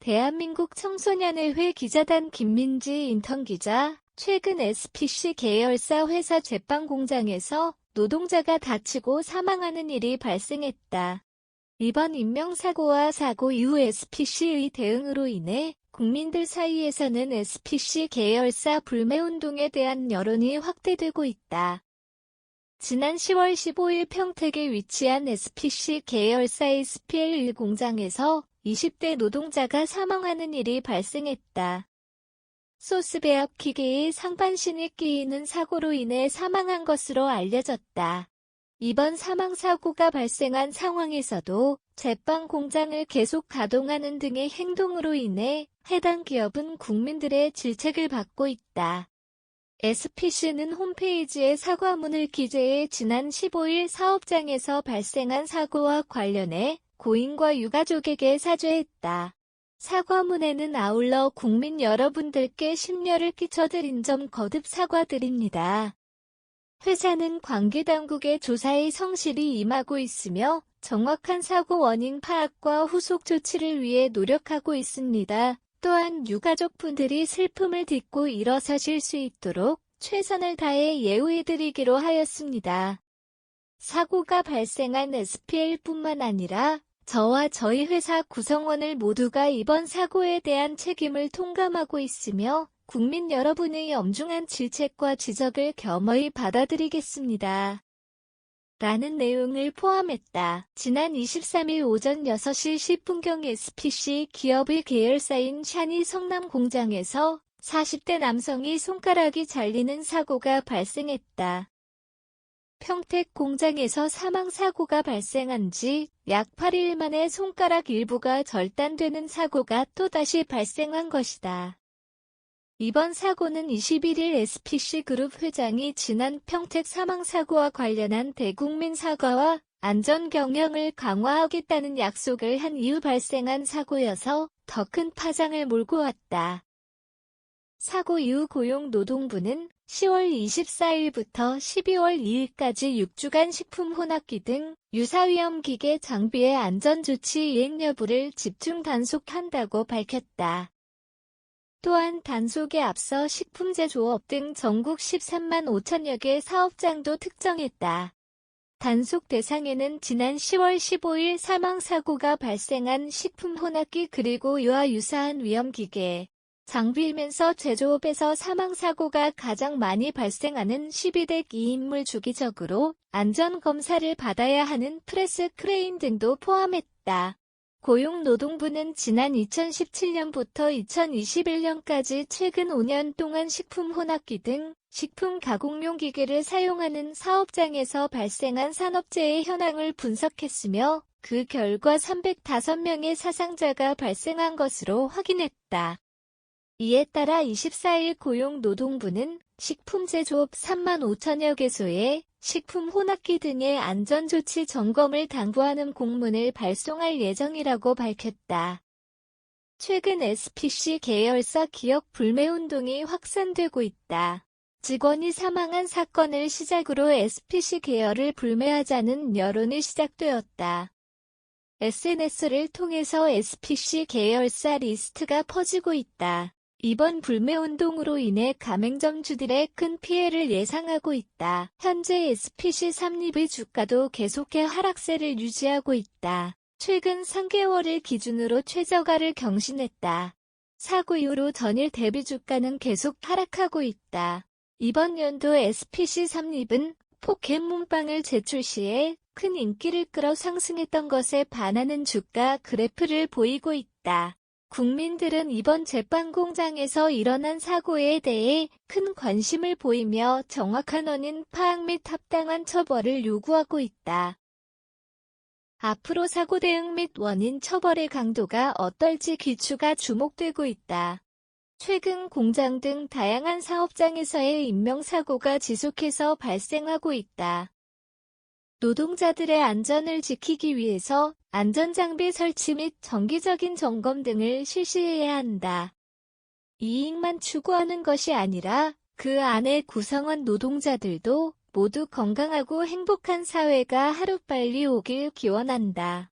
대한민국 청소년의회 기자단 김민지 인턴 기자, 최근 SPC 계열사 회사 제빵 공장에서 노동자가 다치고 사망하는 일이 발생했다. 이번 인명사고와 사고 이후 SPC의 대응으로 인해 국민들 사이에서는 SPC 계열사 불매운동에 대한 여론이 확대되고 있다. 지난 10월 15일 평택에 위치한 SPC 계열사의 SPL1 공장에서 20대 노동자가 사망하는 일이 발생했다. 소스 배합 기계에 상반신이 끼이는 사고로 인해 사망한 것으로 알려졌다. 이번 사망사고가 발생한 상황에서도 제빵 공장을 계속 가동하는 등의 행동으로 인해 해당 기업은 국민들의 질책을 받고 있다. SPC는 홈페이지에 사과문을 기재해 지난 15일 사업장에서 발생한 사고와 관련해 고인과 유가족에게 사죄했다. 사과문에는 아울러 국민 여러분들께 심려를 끼쳐드린 점 거듭 사과드립니다. 회사는 관계당국의 조사에 성실히 임하고 있으며 정확한 사고 원인 파악과 후속 조치를 위해 노력하고 있습니다. 또한 유가족분들이 슬픔을 딛고 일어서실 수 있도록 최선을 다해 예우해드리기로 하였습니다. 사고가 발생한 SPL뿐만 아니라 저와 저희 회사 구성원을 모두가 이번 사고에 대한 책임을 통감하고 있으며 국민 여러분의 엄중한 질책과 지적을 겸허히 받아들이겠습니다. 라는 내용을 포함했다. 지난 23일 오전 6시 10분경 SPC 기업의 계열사인 샤니 성남 공장에서 40대 남성이 손가락이 잘리는 사고가 발생했다. 평택 공장에서 사망사고가 발생한 지 약 8일 만에 손가락 일부가 절단되는 사고가 또다시 발생한 것이다. 이번 사고는 21일 SPC 그룹 회장이 지난 평택 사망사고와 관련한 대국민 사과와 안전 경영을 강화하겠다는 약속을 한 이후 발생한 사고여서 더 큰 파장을 몰고 왔다. 사고 이후 고용노동부는 10월 24일부터 12월 2일까지 6주간 식품혼합기 등 유사위험기계 장비의 안전조치 이행 여부를 집중 단속한다고 밝혔다. 또한 단속에 앞서 식품제조업 등 전국 13만 5천여 개 사업장도 특정했다. 단속 대상에는 지난 10월 15일 사망사고가 발생한 식품혼합기 그리고 이와 유사한 위험기계, 장비이면서 제조업에서 사망사고가 가장 많이 발생하는 12대 2인물 주기적으로 안전검사를 받아야 하는 프레스 크레인 등도 포함했다. 고용노동부는 지난 2017년부터 2021년까지 최근 5년 동안 식품혼합기 등 식품 가공용 기계를 사용하는 사업장에서 발생한 산업재해 현황을 분석했으며 그 결과 305명의 사상자가 발생한 것으로 확인했다. 이에 따라 24일 고용노동부는 식품제조업 3만 5천여 개소에 식품혼합기 등의 안전조치 점검을 당부하는 공문을 발송할 예정이라고 밝혔다. 최근 SPC 계열사 기업 불매운동이 확산되고 있다. 직원이 사망한 사건을 시작으로 SPC 계열을 불매하자는 여론이 시작되었다. SNS를 통해서 SPC 계열사 리스트가 퍼지고 있다. 이번 불매운동으로 인해 가맹점주들의 큰 피해를 예상하고 있다. 현재 SPC 삼립의 주가도 계속해 하락세를 유지하고 있다. 최근 3개월을 기준으로 최저가를 경신했다. 사고 이후로 전일 대비 주가는 계속 하락하고 있다. 이번 연도 SPC 삼립은 포켓몬빵을 제출 시에 큰 인기를 끌어 상승했던 것에 반하는 주가 그래프를 보이고 있다. 국민들은 이번 제빵 공장에서 일어난 사고에 대해 큰 관심을 보이며 정확한 원인 파악 및 합당한 처벌을 요구하고 있다. 앞으로 사고 대응 및 원인 처벌의 강도가 어떨지 귀추가 주목되고 있다. 최근 공장 등 다양한 사업장에서의 인명사고가 지속해서 발생하고 있다. 노동자들의 안전을 지키기 위해서 안전장비 설치 및 정기적인 점검 등을 실시해야 한다. 이익만 추구하는 것이 아니라 그 안에 구성원 노동자들도 모두 건강하고 행복한 사회가 하루빨리 오길 기원한다.